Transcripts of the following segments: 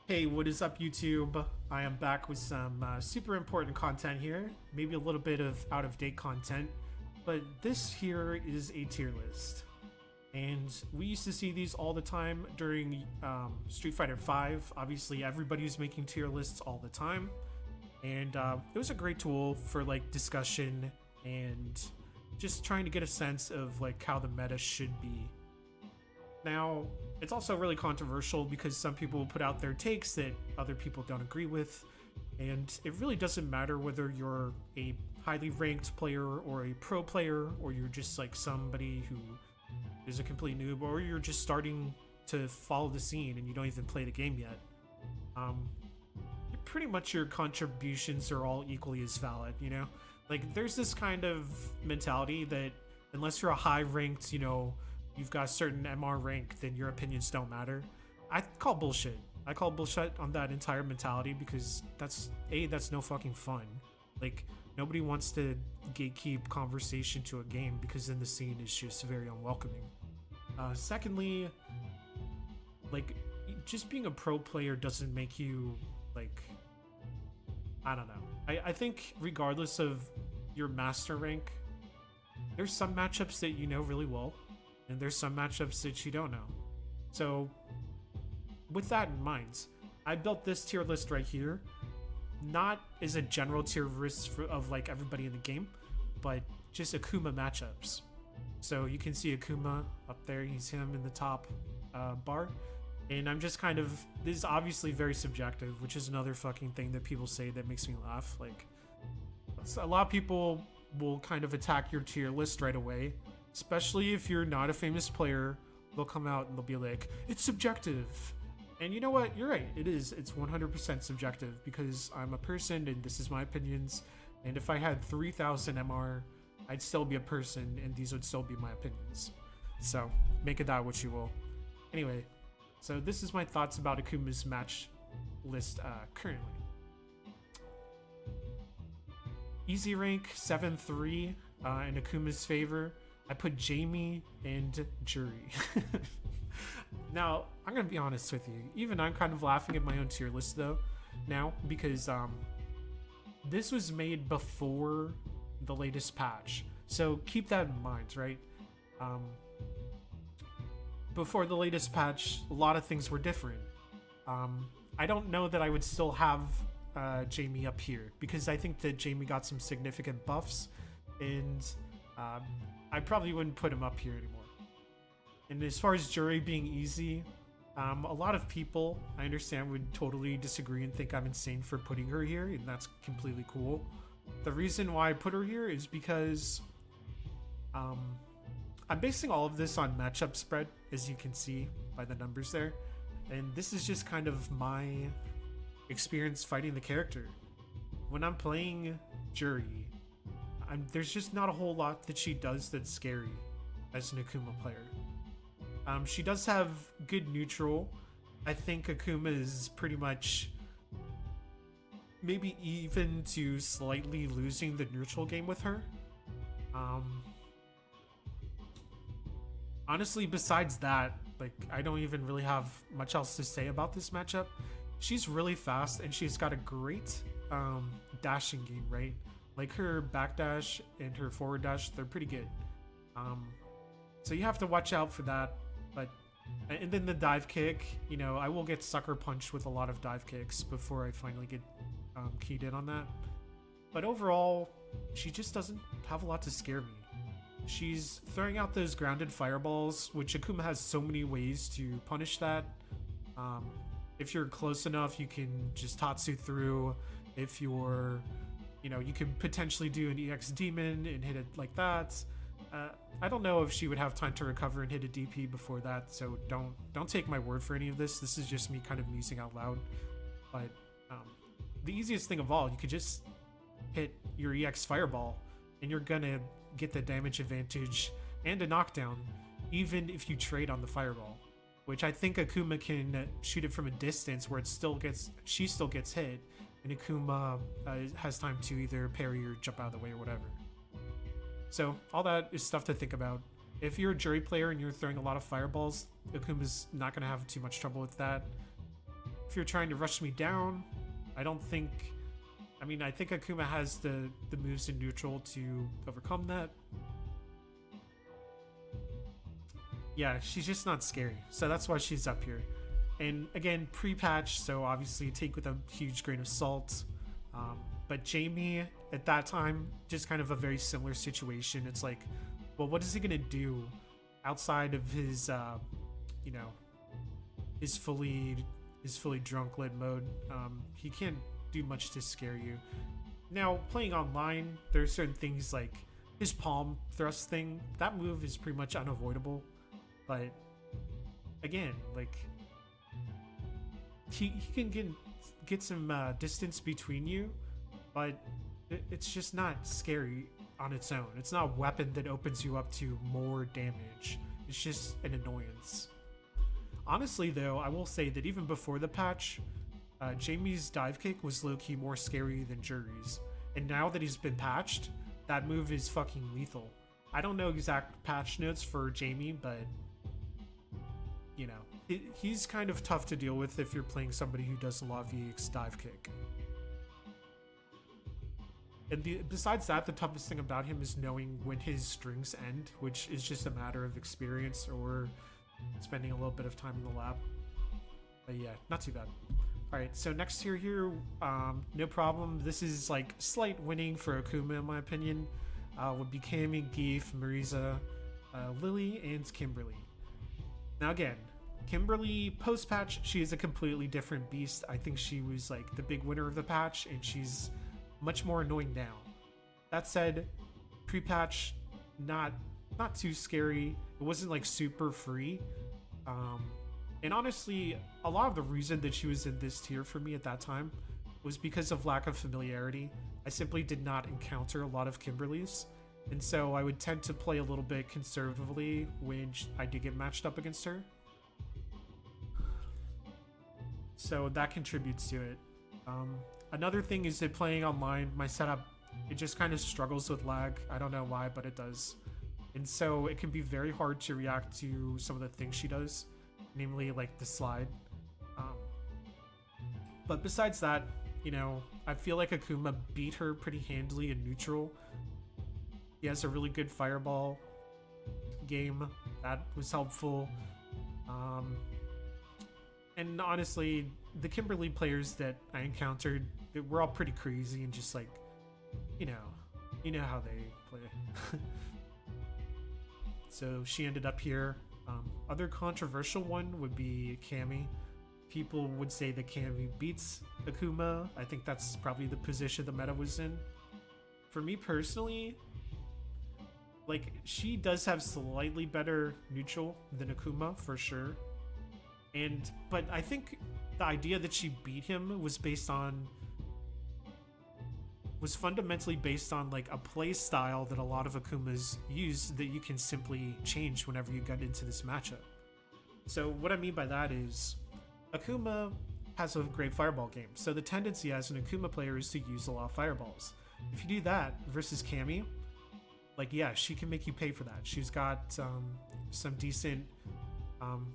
Hey, what is up, YouTube? I am back with some super important content here. Maybe a little bit of out of date content, but this here is a tier list. And we used to see these all the time during Street Fighter V. Obviously, everybody's making tier lists all the time. And it was a great tool for like discussion and just trying to get a sense of like how the meta should be. Now, it's also really controversial because some people put out their takes that other people don't agree with, and it really doesn't matter whether you're a highly ranked player or a pro player, or you're just like somebody who is a complete noob, or you're just starting to follow the scene and you don't even play the game yet. Pretty much your contributions are all equally as valid, you know? Like, there's this kind of mentality that unless you're a high ranked, you've got a certain MR rank, then your opinions don't matter. I call bullshit. I call bullshit on that entire mentality because that's no fucking fun. Like, nobody wants to gatekeep conversation to a game because then the scene is just very unwelcoming. Secondly, like, just being a pro player doesn't make you, like, I don't know. I think regardless of your master rank, there's some matchups that you know really well, and there's some matchups that you don't know. So, with that in mind, I built this tier list right here, not as a general tier list of like everybody in the game, but just Akuma matchups. So you can see Akuma up there, he's him in the top bar. And I'm just kind of, this is obviously very subjective, which is another fucking thing that people say that makes me laugh. Like, a lot of people will kind of attack your tier list right away, especially if you're not a famous player. They'll come out and they'll be like, it's subjective. And you know what? You're right. It is. It's 100% subjective because I'm a person and this is my opinions. And if I had 3,000 MR, I'd still be a person and these would still be my opinions. So make it that what you will. Anyway, so this is my thoughts about Akuma's match list currently. Easy rank 7-3 in Akuma's favor. I put Jamie and Jury. Now, I'm gonna be honest with you. Even I'm kind of laughing at my own tier list though now because this was made before the latest patch. So keep that in mind, right? Before the latest patch, a lot of things were different. I don't know that I would still have Jamie up here because I think that Jamie got some significant buffs, and I probably wouldn't put him up here anymore. And as far as Jury being easy, a lot of people, I understand, would totally disagree and think I'm insane for putting her here, and that's completely cool. The reason why I put her here is because I'm basing all of this on matchup spread, as you can see by the numbers there. And this is just kind of my experience fighting the character. When I'm playing Jury, there's just not a whole lot that she does that's scary as an Akuma player. She does have good neutral. I think Akuma is pretty much maybe even to slightly losing the neutral game with her. Honestly, besides that, like, I don't even really have much else to say about this matchup. She's really fast and she's got a great dashing game, right? Like her backdash and her forward dash, they're pretty good. So you have to watch out for that. And then the dive kick, I will get sucker punched with a lot of dive kicks before I finally get keyed in on that. But overall, she just doesn't have a lot to scare me. She's throwing out those grounded fireballs, which Akuma has so many ways to punish that. If you're close enough, you can just Tatsu through. If you're, you can potentially do an EX Demon and hit it like that. I don't know if she would have time to recover and hit a DP before that, so don't take my word for any of this. This is just me kind of musing out loud. But the easiest thing of all, you could just hit your EX Fireball, and you're gonna get the damage advantage and a knockdown, even if you trade on the Fireball. Which I think Akuma can shoot it from a distance where she still gets hit, and Akuma has time to either parry or jump out of the way or whatever. So all that is stuff to think about. If you're a Jury player and you're throwing a lot of fireballs, Akuma's not going to have too much trouble with that. if you're trying to rush me down, I don't think. I mean, I think Akuma has the moves in neutral to overcome that. Yeah, she's just not scary, so that's why she's up here. And again, pre-patch, so obviously take with a huge grain of salt. But Jamie at that time, just kind of a very similar situation. It's like, well, what is he gonna do outside of his, you know, his fully drunk lit mode? He can't do much to scare you. Now, playing online, there's certain things like his palm thrust thing. That move is pretty much unavoidable, but again, like he can get some distance between you, but it's just not scary on its own. It's not a weapon that opens you up to more damage. It's just an annoyance. Honestly, though, I will say that even before the patch, Jamie's dive kick was low-key more scary than Jury's. And now that he's been patched, that move is fucking lethal. I don't know exact patch notes for Jamie, but you know, he's kind of tough to deal with if you're playing somebody who does a lot of VX dive kick. And besides that, the toughest thing about him is knowing when his strings end, which is just a matter of experience or spending a little bit of time in the lab. But yeah, not too bad. Alright, so next tier here, no problem. This is like slight winning for Akuma in my opinion. Would be Cammy, Geef, Marisa, Lily, and Kimberly. Now again, Kimberly post-patch, she is a completely different beast. I think she was like the big winner of the patch, and she's much more annoying now. That said, pre-patch, not too scary. It wasn't like super free. And honestly, a lot of the reason that she was in this tier for me at that time was because of lack of familiarity. I simply did not encounter a lot of Kimberlys, and so I would tend to play a little bit conservatively when I did get matched up against her. So that contributes to it. Another thing is that playing online, my setup, it just kind of struggles with lag. I don't know why, but it does. And so it can be very hard to react to some of the things she does, namely like the slide. But besides that, you know, I feel like Akuma beat her pretty handily in neutral. He has a really good fireball game. That was helpful. And honestly, the Kimberly players that I encountered, they were all pretty crazy and just like, you know how they play. So she ended up here. Other controversial one would be Cammy. People would say that Cammy beats Akuma. I think that's probably the position the meta was in. For me personally, like, she does have slightly better neutral than Akuma for sure. But I think the idea that she beat him was fundamentally based on like a play style that a lot of Akumas use that you can simply change whenever you get into this matchup. So what I mean by that is Akuma has a great fireball game. So the tendency as an Akuma player is to use a lot of fireballs. If you do that versus Cammy, like, yeah, she can make you pay for that. She's got some decent,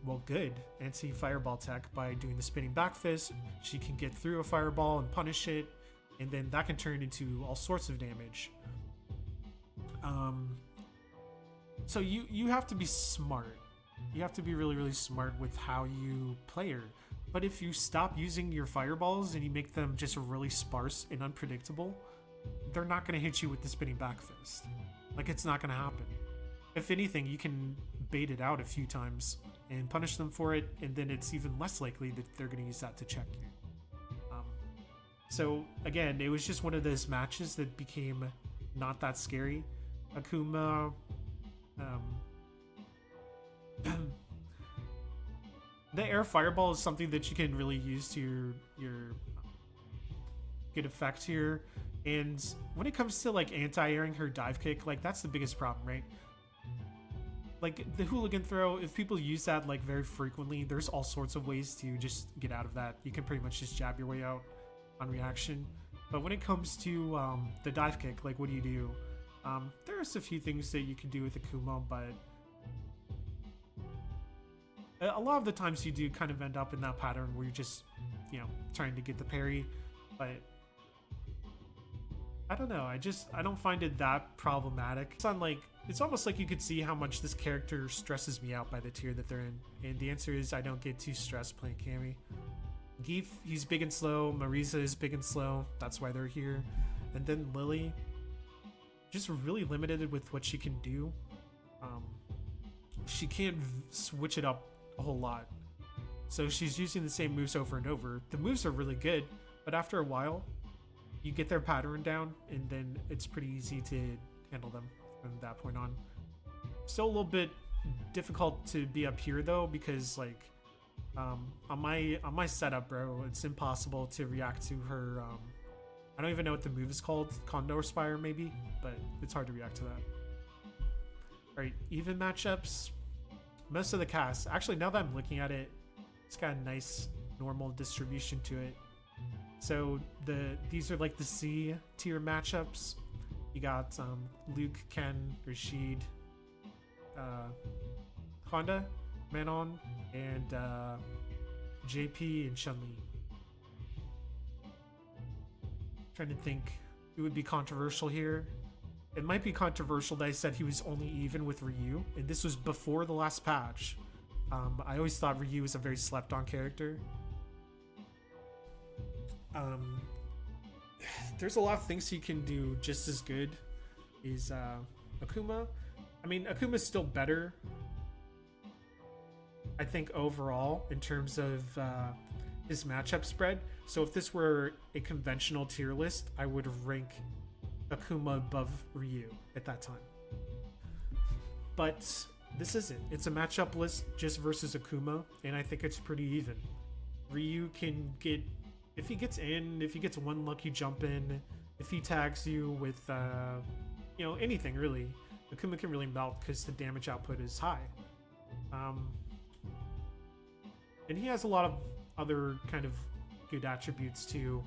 well, good anti-fireball tech by doing the spinning back fist. She can get through a fireball and punish it, and then that can turn into all sorts of damage. So you have to be smart. You have to be really, really smart with how you play her. But if you stop using your fireballs and you make them just really sparse and unpredictable, they're not going to hit you with the spinning back fist. Like, it's not going to happen. If anything, you can bait it out a few times and punish them for it, and then it's even less likely that they're going to use that to check you. So again, it was just one of those matches that became not that scary. Akuma, the air fireball is something that you can really use to your good effect here. And when it comes to like anti-airing her dive kick, like, that's the biggest problem, right? Like the hooligan throw, if people use that like very frequently, there's all sorts of ways to just get out of that. You can pretty much just jab your way out on reaction. But when it comes to the dive kick, like, what do? There's a few things that you can do with Akuma, but a lot of the times you do kind of end up in that pattern where you're just trying to get the parry. But I don't know. I don't find it that problematic. It's almost like you could see how much this character stresses me out by the tier that they're in. And the answer is I don't get too stressed playing Cammy. Geef, he's big and slow. Marisa is big and slow. That's why they're here. And then Lily, just really limited with what she can do. She can't switch it up a whole lot. So she's using the same moves over and over. The moves are really good, but after a while, you get their pattern down, and then it's pretty easy to handle them from that point on. Still a little bit difficult to be up here though, because on my setup, bro, it's impossible to react to her. I don't even know what the move is called, Condor Spire maybe, but it's hard to react to that. Alright, even matchups. Most of the cast, actually now that I'm looking at it, it's got a nice normal distribution to it. So these are like the C tier matchups. You got Luke, Ken, Rashid, Honda, Manon, and JP and Chun-Li. Trying to think who would be controversial here. It might be controversial that I said he was only even with Ryu, and this was before the last patch. I always thought Ryu was a very slept-on character. There's a lot of things he can do just as good as Akuma. I mean, Akuma's still better, I think, overall in terms of his matchup spread. So if this were a conventional tier list, I would rank Akuma above Ryu at that time. But this isn't. It's a matchup list just versus Akuma, and I think it's pretty even. Ryu can get, if he gets in, if he gets one lucky jump in, if he tags you with anything really, Akuma can really melt because the damage output is high. And he has a lot of other kind of good attributes too.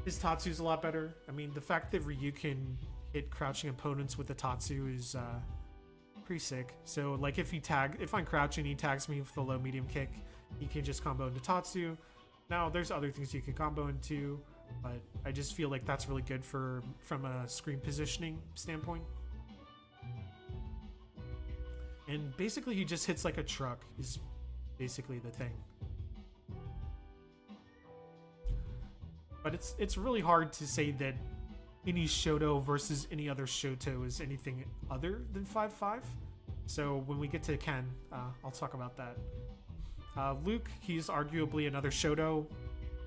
His Tatsu's a lot better. I mean, the fact that Ryu can hit crouching opponents with the Tatsu is pretty sick. So like if I'm crouching, he tags me with the low medium kick, he can just combo into Tatsu. Now there's other things you can combo into, but I just feel like that's really good from a screen positioning standpoint. And basically he just hits like a truck is basically the thing. But it's really hard to say that any Shoto versus any other Shoto is anything other than 5-5. So when we get to Ken, I'll talk about that. Luke, he's arguably another Shoto.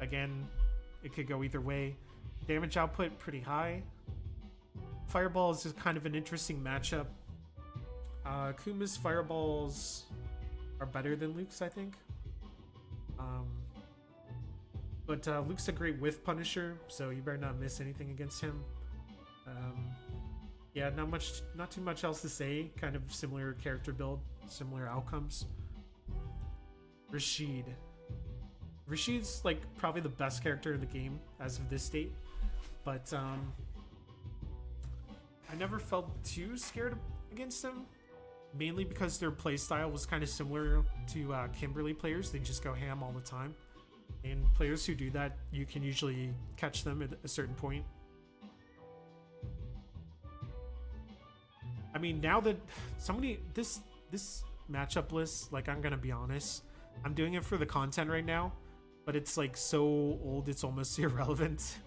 Again, it could go either way. Damage output pretty high. Fireball is just kind of an interesting matchup. Kuma's fireballs are better than Luke's, I think. But Luke's a great whiff punisher, so you better not miss anything against him. Yeah, not too much else to say. Kind of similar character build, similar outcomes. Rashid's like probably the best character in the game as of this date, but I never felt too scared against him, mainly because their playstyle was kind of similar to Kimberly players. They just go ham all the time. And players who do that, you can usually catch them at a certain point. I mean, now that this matchup list, like, I'm gonna be honest, I'm doing it for the content right now, but it's like so old it's almost irrelevant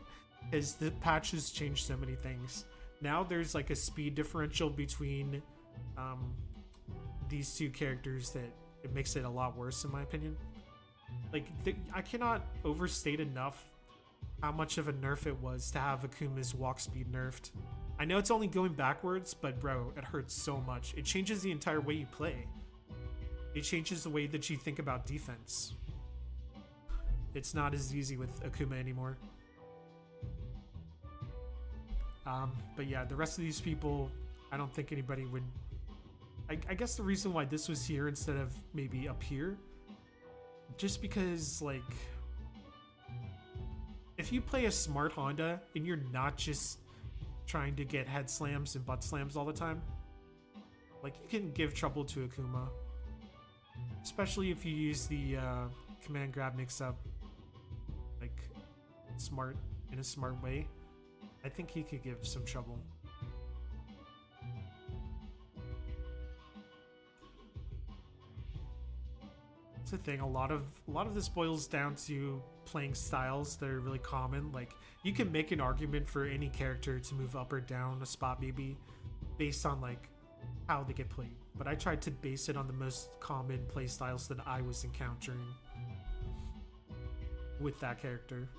because the patch has changed so many things. Now there's like a speed differential between these two characters that it makes it a lot worse in my opinion. Like, I cannot overstate enough how much of a nerf it was to have Akuma's walk speed nerfed. I know it's only going backwards, but bro, it hurts so much. It changes the entire way you play. It changes the way that you think about defense. It's not as easy with Akuma anymore. But yeah, the rest of these people, I don't think anybody would... I guess the reason why this was here instead of maybe up here, just because, like, if you play a smart Honda and you're not just trying to get head slams and butt slams all the time, like, you can give trouble to Akuma. Especially if you use the command grab mix up. in a smart way, I think he could give some trouble. It's the thing. A lot of this boils down to playing styles that are really common. Like, you can make an argument for any character to move up or down a spot, maybe based on like how they get played. But I tried to base it on the most common play styles that I was encountering with that character.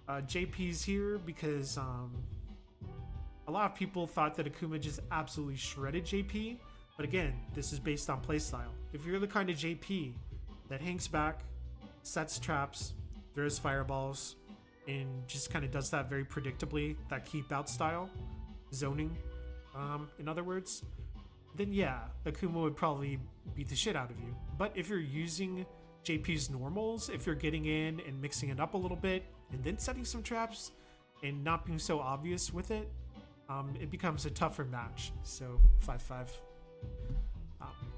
JP's here because a lot of people thought that Akuma just absolutely shredded JP. But again, this is based on playstyle. If you're the kind of JP that hangs back, sets traps, throws fireballs, and just kind of does that very predictably, that keep out style, zoning, in other words, then yeah, Akuma would probably beat the shit out of you. But if you're using JP's normals, if you're getting in and mixing it up a little bit, and then setting some traps, and not being so obvious with it, it becomes a tougher match. So 5-5.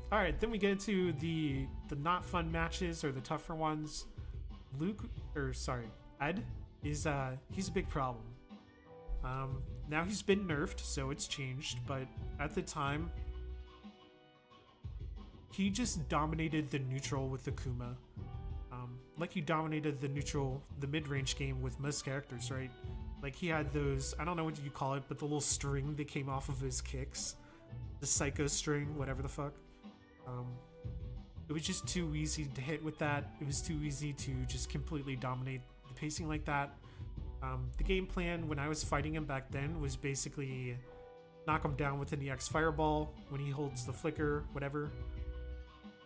All right, then we get into the not fun matches, or the tougher ones. Ed is he's a big problem. Now he's been nerfed, so it's changed, but at the time, he just dominated the neutral with Akuma. Like he dominated the mid-range game with most characters, right? Like he had those, I don't know what you call it, but the little string that came off of his kicks. The psycho string, whatever the fuck. It was just too easy to hit with that. It was too easy to just completely dominate the pacing like that. The game plan when I was fighting him back then was basically knock him down with an EX fireball when he holds the flicker, whatever.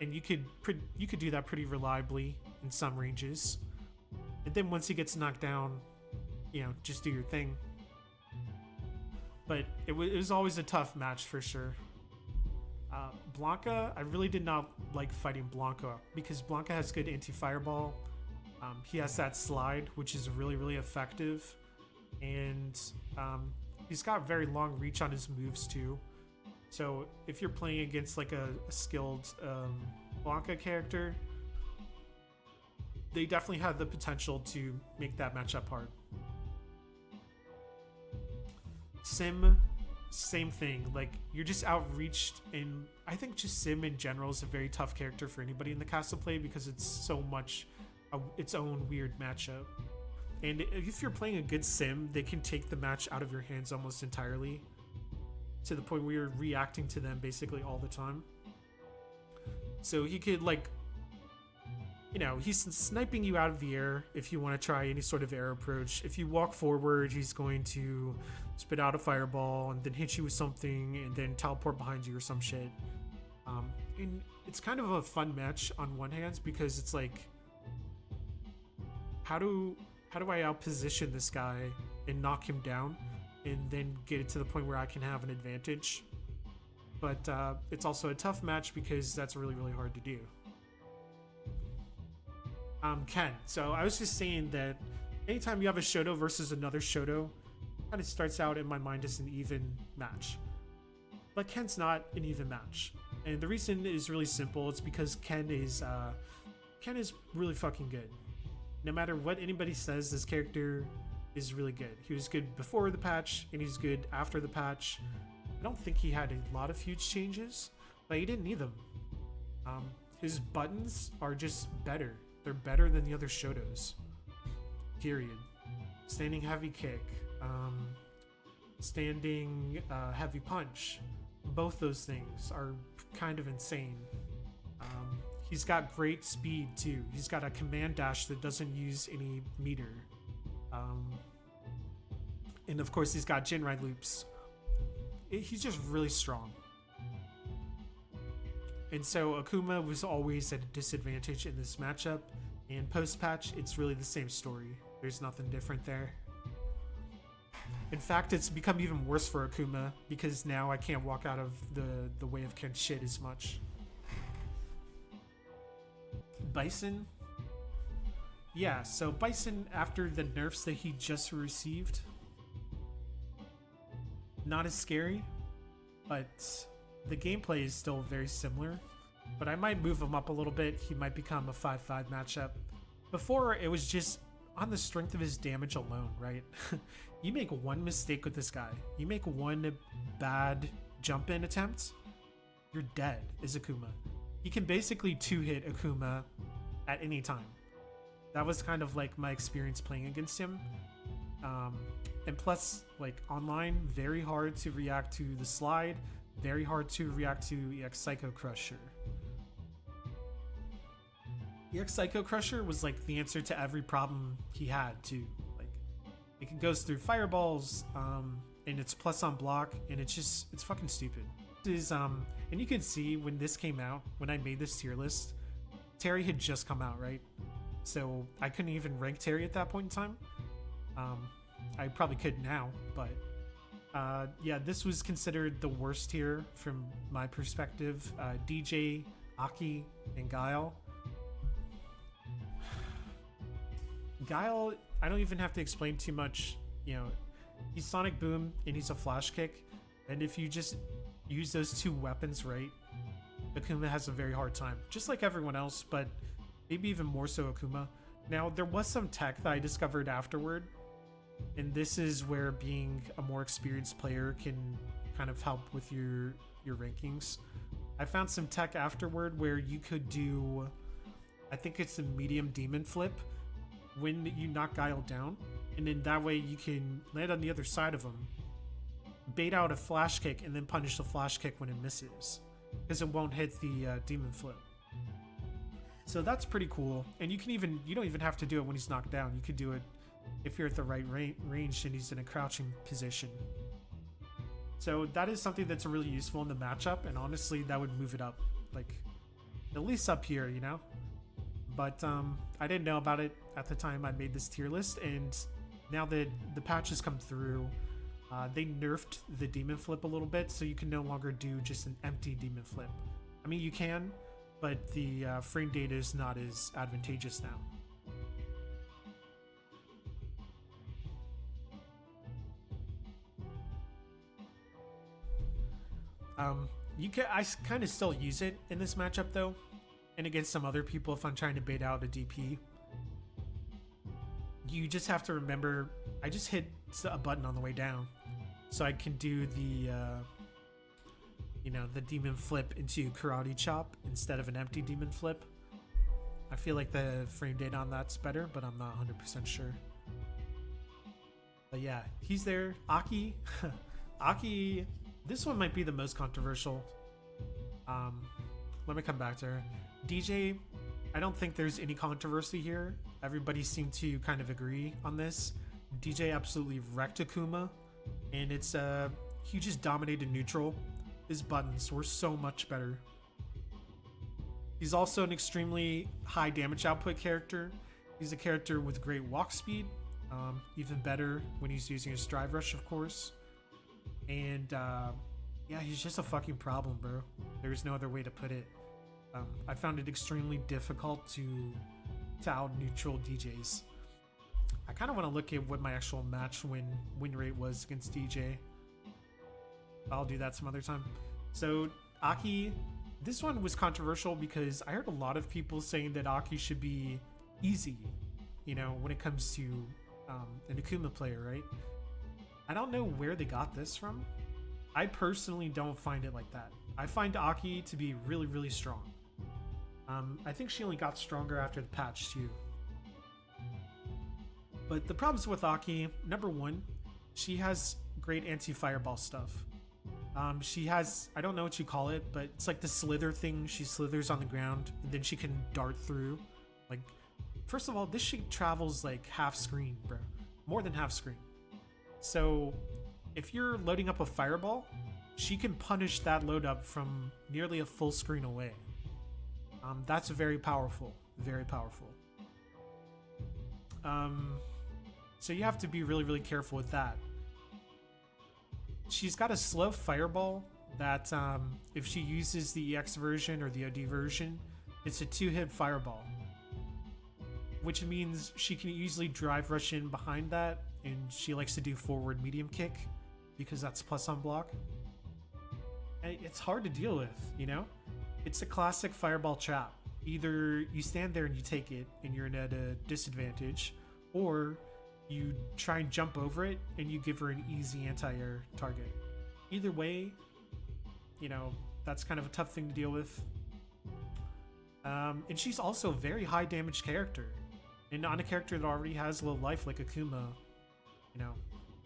And you could do that pretty reliably in some ranges. And then once he gets knocked down, you know, just do your thing. But it was always a tough match for sure. Blanca, I really did not like fighting Blanca because Blanca has good anti-fireball. He has that slide, which is really, really effective. And he's got very long reach on his moves too. So if you're playing against like a skilled Blanca character, they definitely have the potential to make that matchup hard. Sim, same thing. Like, you're just outreached, and I think just Sim in general is a very tough character for anybody in the cast to play because it's so much its own weird matchup. And if you're playing a good Sim, they can take the match out of your hands almost entirely, to the point where you're reacting to them basically all the time. So he could, like, you know, he's sniping you out of the air if you want to try any sort of air approach. If you walk forward, he's going to spit out a fireball and then hit you with something and then teleport behind you or some shit. And it's kind of a fun match on one hand because it's like, how do I outposition this guy and knock him down and then get it to the point where I can have an advantage? But it's also a tough match because that's really, really hard to do. Ken. So I was just saying that anytime you have a Shoto versus another Shoto, kind of starts out in my mind as an even match. But Ken's not an even match. And the reason is really simple. It's because Ken is really fucking good. No matter what anybody says, this character is really good. He was good before the patch, and he's good after the patch. I don't think he had a lot of huge changes, but he didn't need them. His buttons are just better. They're better than the other Shotos. Period. Standing heavy kick. Standing heavy punch. Both those things are kind of insane. He's got great speed too. He's got a command dash that doesn't use any meter. And of course he's got Jinrai loops. He's just really strong. And so Akuma was always at a disadvantage in this matchup, and post-patch, it's really the same story. There's nothing different there. In fact, it's become even worse for Akuma, because now I can't walk out of the way of Ken's shit as much. Bison? Yeah, so Bison, after the nerfs that he just received, not as scary, but the gameplay is still very similar, but I might move him up a little bit. He might become a 5-5 matchup. Before, it was just on the strength of his damage alone, right? You make one mistake with this guy, you make one bad jump in attempt, you're dead as Akuma. He can basically two-hit Akuma at any time. That was kind of like my experience playing against him. And plus, like online, very hard to react to the slide, very hard to react to EX Psycho Crusher. EX Psycho Crusher was like the answer to every problem he had too. Like it goes through fireballs, and it's plus on block, and it's fucking stupid. And you can see when this came out, when I made this tier list, Terry had just come out, right? So I couldn't even rank Terry at that point in time. I probably could now, but yeah, this was considered the worst tier from my perspective. DJ, Aki, and Guile. Guile, I don't even have to explain too much. You know, he's Sonic Boom and he's a flash kick, and if you just use those two weapons right, Akuma has a very hard time, just like everyone else, but maybe even more so Akuma. Now, there was some tech that I discovered afterward, and this is where being a more experienced player can kind of help with your rankings. I found some tech afterward where you could do, I think it's a medium demon flip when you knock Guile down, and then that way you can land on the other side of him, bait out a flash kick, and then punish the flash kick when it misses, because it won't hit the demon flip. So that's pretty cool. And you don't even have to do it when he's knocked down. You could do it if you're at the right range and he's in a crouching position. So that is something that's really useful in the matchup, and honestly that would move it up, like at least up here, you know. But I didn't know about it at the time I made this tier list, and now that the patch has come through, they nerfed the demon flip a little bit, so you can no longer do just an empty demon flip. I mean, you can, but the frame data is not as advantageous now. I kind of still use it in this matchup though, and against some other people if I'm trying to bait out a DP. You just have to remember, I just hit a button on the way down, so I can do the, the demon flip into karate chop instead of an empty demon flip. I feel like the frame data on that's better, but I'm not 100% sure. But yeah, he's there. Aki, Aki. This one might be the most controversial. Let me come back to her. DJ, I don't think there's any controversy here. Everybody seemed to kind of agree on this. DJ absolutely wrecked Akuma, and he just dominated neutral. His buttons were so much better. He's also an extremely high damage output character. He's a character with great walk speed, even better when he's using his drive rush, of course. And yeah, he's just a fucking problem, bro. There's no other way to put it. I found it extremely difficult to out neutral DJs. I kind of want to look at what my actual match win rate was against DJ. I'll do that some other time. So Aki, this one was controversial because I heard a lot of people saying that Aki should be easy, when it comes to an Akuma player, right? I don't know where they got this from. I personally don't find it like that. I find Aki to be really, really strong. I think she only got stronger after the patch too. But the problems with Aki, number one, she has great anti-fireball stuff. She has, I don't know what you call it, but it's like the slither thing. She slithers on the ground and then she can dart through. Like, first of all, this shit travels like half screen, bro. More than half screen. So if you're loading up a fireball, she can punish that load up from nearly a full screen away. That's very powerful, very powerful. So you have to be really, really careful with that. She's got a slow fireball that if she uses the EX version or the OD version, it's a 2-hit fireball, which means she can easily drive rush in behind that, and she likes to do forward medium kick because that's plus on block. And it's hard to deal with, It's a classic fireball trap. Either you stand there and you take it and you're at a disadvantage, or you try and jump over it and you give her an easy anti-air target. Either way, you know, that's kind of a tough thing to deal with. And she's also a very high damage character. And on a character that already has low life like Akuma, you know,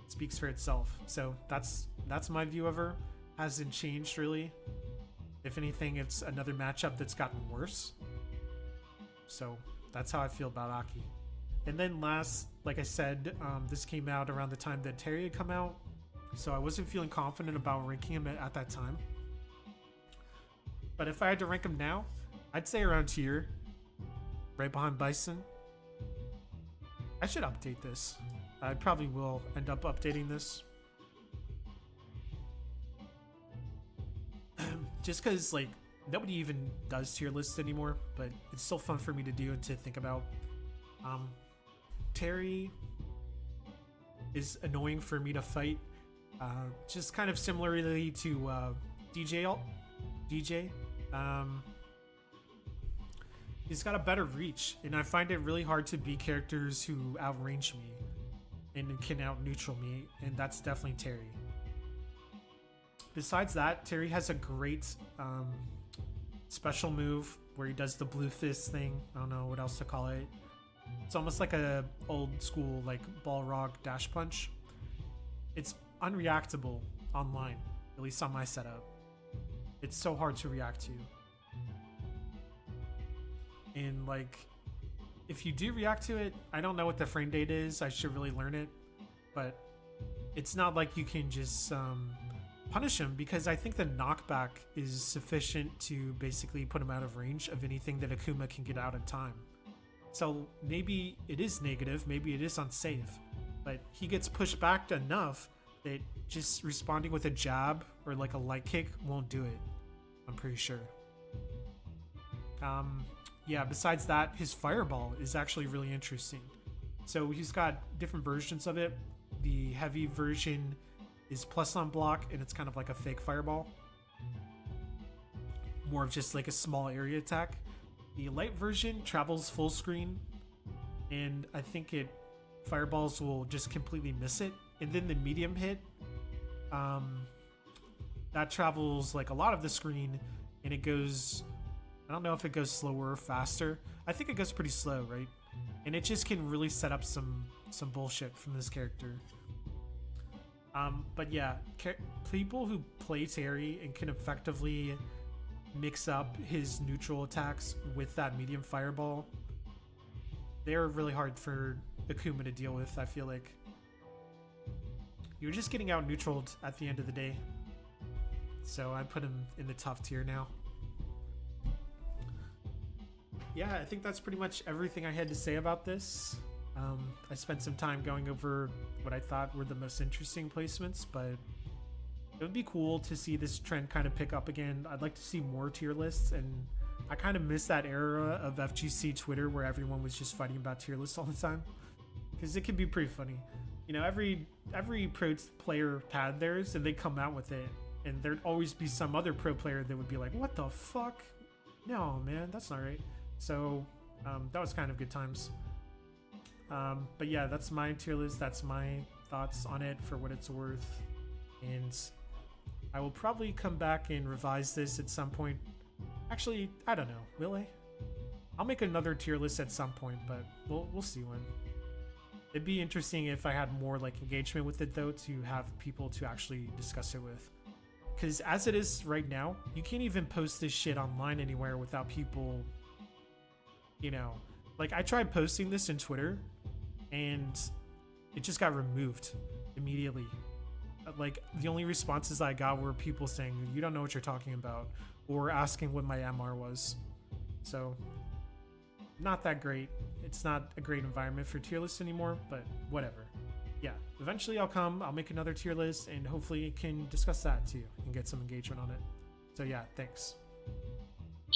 it speaks for itself. So that's my view of her. Hasn't changed really. If anything, it's another matchup that's gotten worse. So that's how I feel about Aki. And then last, like I said, this came out around the time that Terry had come out. So I wasn't feeling confident about ranking him at that time. But if I had to rank him now, I'd say around tier, right behind Bison. I should update this. I probably will end up updating this. Just because, like, nobody even does tier lists anymore, but it's still fun for me to do and to think about. Terry is annoying for me to fight. Just kind of similarly to DJ. He's got a better reach, and I find it really hard to beat characters who outrange me and can out neutral me, and that's definitely Terry. Besides that, Terry has a great special move where he does the blue fist thing. I don't know what else to call it. It's almost like a old school like Balrog dash punch. It's unreactable online, at least on my setup. It's so hard to react to. And like, if you do react to it, I don't know what the frame date is. I should really learn it, but it's not like you can just punish him, because I think the knockback is sufficient to basically put him out of range of anything that Akuma can get out in time. So maybe it is negative, maybe it is unsafe, but he gets pushed back enough that just responding with a jab or like a light kick won't do it, I'm pretty sure. Yeah, besides that, his fireball is actually really interesting. So he's got different versions of it. The heavy version is plus on block, and it's kind of like a fake fireball. More of just like a small area attack. The light version travels full screen, and I think fireballs will just completely miss it. And then the medium hit, that travels like a lot of the screen, and it goes, I don't know if it goes slower or faster. I think it goes pretty slow, right? And it just can really set up some bullshit from this character. But yeah, people who play Terry and can effectively mix up his neutral attacks with that medium fireball, they're really hard for Akuma to deal with, I feel like. You're just getting out neutraled at the end of the day. So I put him in the top tier now. Yeah, I think that's pretty much everything I had to say about this. I spent some time going over what I thought were the most interesting placements, but it would be cool to see this trend kind of pick up again. I'd like to see more tier lists, and I kind of miss that era of FGC Twitter where everyone was just fighting about tier lists all the time, because it can be pretty funny. You know, every pro player had theirs, and they come out with it, and there'd always be some other pro player that would be like, "What the fuck? No, man, that's not right." So that was kind of good times. But yeah, that's my tier list. That's my thoughts on it for what it's worth. And I will probably come back and revise this at some point. Actually, I don't know. Will I? I'll make another tier list at some point, but we'll see when. It'd be interesting if I had more like engagement with it though, to have people to actually discuss it with. Because as it is right now, you can't even post this shit online anywhere without people, you know, like I tried posting this in Twitter and it just got removed immediately. Like the only responses I got were people saying, "You don't know what you're talking about," or asking what my MR was. So not that great. It's not a great environment for tier lists anymore, but whatever. Yeah, eventually I'll make another tier list and hopefully can discuss that too and get some engagement on it. So yeah, thanks.